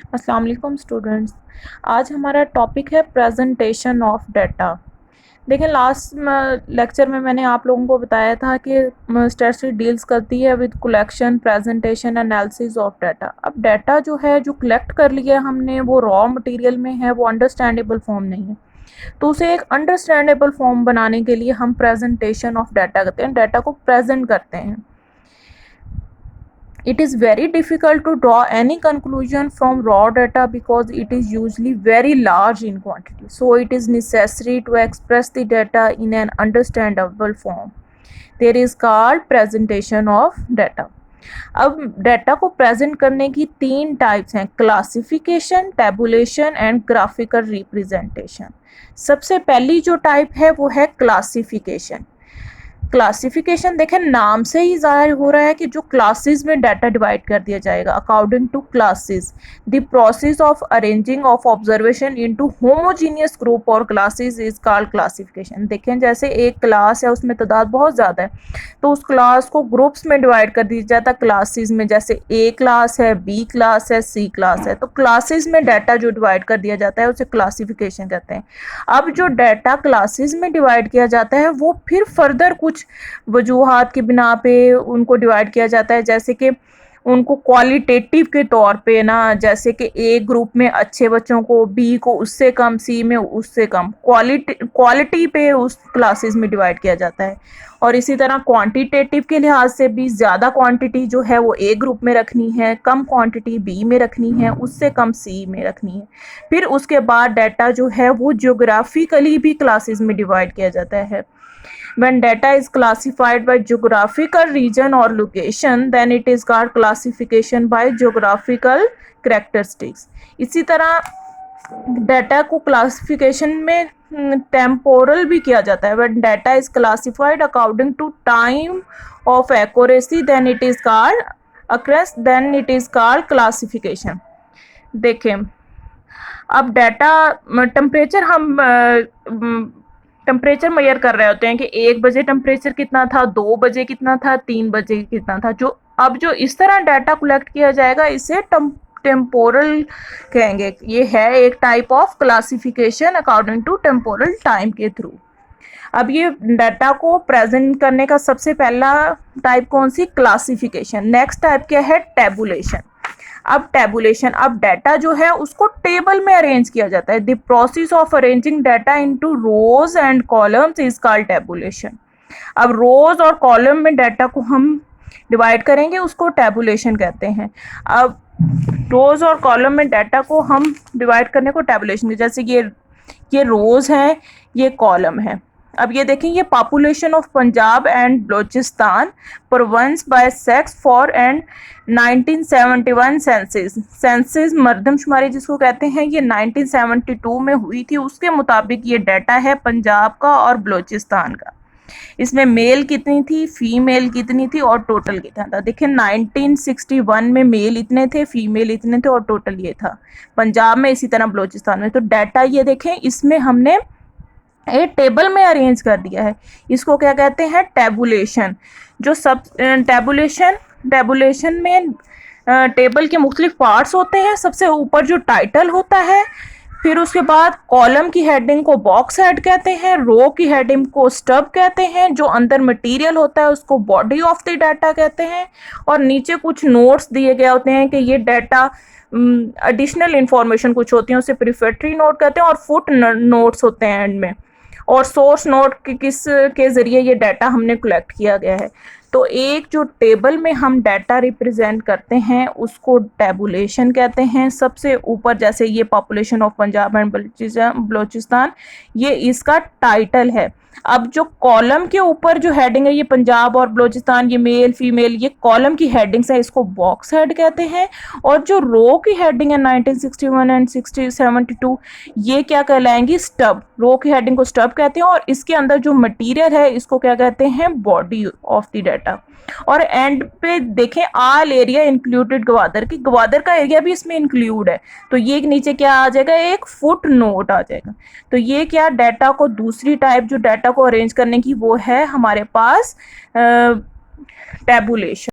अस्सलाम वालेकुम स्टूडेंट्स। आज हमारा टॉपिक है प्रेजेंटेशन ऑफ डाटा। देखें, लास्ट लेक्चर में मैंने आप लोगों को बताया था कि स्टैटिस्टिक्स डील्स करती है with collection, presentation, analysis of data. अब डाटा जो है, जो कलेक्ट कर लिया हमने, वो रॉ मटेरियल में है, वो अंडरस्टैंडेबल फॉर्म नहीं है। तो उसे एक अंडरस्टैंडेबल फॉर्म बनाने के लिए हम प्रेजेंटेशन ऑफ डाटा करते हैं, डाटा को प्रेजेंट करते हैं। It is very difficult to draw any conclusion from raw data because it is usually very large in quantity. So it is necessary to express the data in an understandable form. There is called presentation of data. अब data को present करने की तीन types हैं: classification, tabulation and graphical representation. सबसे पहली जो type है वो है क्लासिफिकेशन। क्लासिफिकेशन देखें, नाम से ही जाहिर हो रहा है कि जो क्लासेस में डाटा डिवाइड कर दिया जाएगा according to classes. The process of arranging of observation into homogeneous group और क्लासेस इज कॉल्ड क्लासिफिकेशन। देखें, जैसे एक क्लास है, उसमें तादाद बहुत ज़्यादा है, तो उस क्लास को ग्रुप्स में डिवाइड कर दिया जाता है क्लासेस में। जैसे ए क्लास है, बी क्लास है, सी क्लास है, तो क्लासेस में डाटा जो डिवाइड कर दिया जाता है उसे क्लासिफिकेशन कहते हैं। अब जो डाटा क्लासेस में डिवाइड किया जाता है वो फिर फर्दर कुछ वजूहात की बिना पे उनको डिवाइड किया जाता है, जैसे कि उनको क्वालिटेटिव के तौर पे ना, जैसे कि ए ग्रुप में अच्छे बच्चों को, बी को उससे कम, सी में उससे कम, क्वालिटी पे उस क्लासेस में डिवाइड किया जाता है। और इसी तरह क्वांटिटेटिव के लिहाज से भी ज़्यादा क्वांटिटी जो है वो ए ग्रुप में रखनी है, कम क्वांटिटी बी में रखनी है, उससे कम सी में रखनी है। फिर उसके बाद डाटा जो है वो ज्योग्राफिकली भी क्लासेस में डिवाइड किया जाता है। When data is classified by geographical region or location, then it is called classification by geographical characteristics. इसी तरह डाटा को क्लासिफिकेशन में टेम्पोरल भी किया जाता है। When data is classified according to time of accuracy, then it is called accuracy, then it is called classification. देखें, अब डाटा टेम्परेचर, हम टेम्परेचर मेजर कर रहे होते हैं कि 1 बजे टेम्परेचर कितना था, 2 बजे कितना था, 3 बजे कितना था। जो इस तरह डाटा कलेक्ट किया जाएगा इसे टेम्पोरल कहेंगे। ये है एक type of classification according to temporal time के थ्रू। अब ये डाटा को प्रेजेंट करने का सबसे पहला टाइप कौन सी? क्लासिफिकेशन। नेक्स्ट टाइप क्या है? टैबुलेशन। अब टैबुलेशन, अब डाटा जो है उसको टेबल में अरेंज किया जाता है। The process of arranging data into rose and columns is called tabulation. अब रोज और कॉलम में डाटा को हम डिवाइड करेंगे, उसको टैबुलेशन कहते हैं। अब रोज और कॉलम में डाटा को हम डिवाइड करने को टैबुलेशन, जैसे ये रोज है, ये कॉलम है। अब ये देखें, ये population of Punjab and Balochistan province by sex for and 1971 census मर्दमशुमारी जिसको कहते हैं, ये 1972 में हुई थी। उसके मुताबिक ये डाटा है पंजाब का और बलोचिस्तान का। इसमें मेल कितनी थी, फीमेल कितनी थी और टोटल कितना था। देखिए, 1961 में मेल इतने थे, फीमेल इतने थे और टोटल ये था पंजाब में, इसी तरह बलोचिस्तान में। तो डाटा ये देखें, इसमें हमने एक टेबल में अरेंज कर दिया है। इसको क्या कहते हैं? टैबुलेशन। जो सब टैबुलेशन में टेबल के मुख्तलिफ पार्ट्स होते हैं। सबसे ऊपर जो टाइटल होता है, फिर उसके बाद कॉलम की हेडिंग को बॉक्स हेड कहते हैं, रो की हेडिंग को स्टब कहते हैं, जो अंदर मटेरियल होता है उसको बॉडी ऑफ द डाटा कहते हैं, और नीचे कुछ नोट्स दिए गए होते हैं कि ये डाटा एडिशनल इंफॉर्मेशन कुछ होती है, उसे प्रीफेक्टरी नोट कहते हैं, और फुट नोट्स होते हैं एंड में, और सोर्स नोट किस के ज़रिए ये डाटा हमने कलेक्ट किया गया है। तो एक जो टेबल में हम डाटा रिप्रेजेंट करते हैं उसको टैबुलेशन कहते हैं। सबसे ऊपर जैसे ये population of Punjab and Balochistan, ये इसका टाइटल है। अब जो कॉलम के ऊपर जो हेडिंग है, ये पंजाब और बलोचिस्तान, ये मेल फीमेल, ये कॉलम की हेडिंग्स है, इसको बॉक्स हेड कहते हैं। और जो रो की हेडिंग है 1961 एंड 1972, ये क्या कहलाएंगी? स्टब। रो की हेडिंग को स्टब कहते हैं, और इसके अंदर जो मटेरियल है इसको क्या कहते हैं? Body of the data. और एंड पे देखें, ऑल एरिया इंक्लूडेड गवादर की, गवादर का एरिया भी इसमें इंक्लूड है। तो ये नीचे क्या आ जाएगा? एक फुट नोट आ जाएगा। तो ये क्या, डाटा को दूसरी टाइप जो डाटा को अरेंज करने की वो है हमारे पास टैबुलेशन।